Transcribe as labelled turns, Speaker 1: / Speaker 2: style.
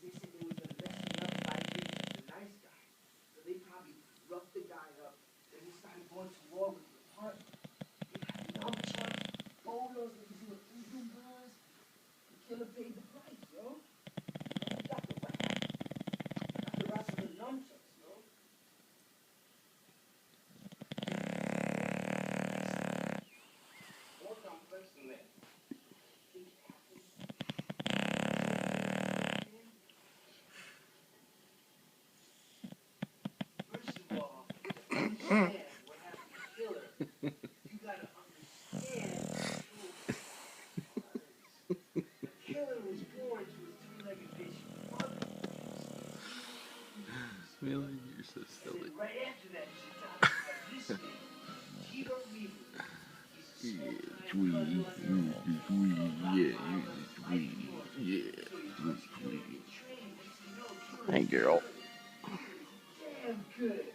Speaker 1: they said they were gonna mess me up by being the nice guy. So they probably roughed the guy up, and he started going to war with the partner. They had nunchucks, bolos, they could do what Udu was. The killer paid the price, yo. He got the rap. He got the rap for the nunchucks, yo. More complex than that. First of all, to understand what happened to Killer, you gotta understand the Killer was born to a three-legged bitch mother.
Speaker 2: Really? You're so
Speaker 1: And
Speaker 2: silly.
Speaker 1: then right after that, she died by this man, Tito Reaver. He's a
Speaker 2: Yeah,
Speaker 1: small-time
Speaker 2: Tweety.
Speaker 1: cousin
Speaker 2: You're the Tweety. Yeah, you're the Tweety. Yeah, the Tweety. Hey, girl.
Speaker 1: damn good.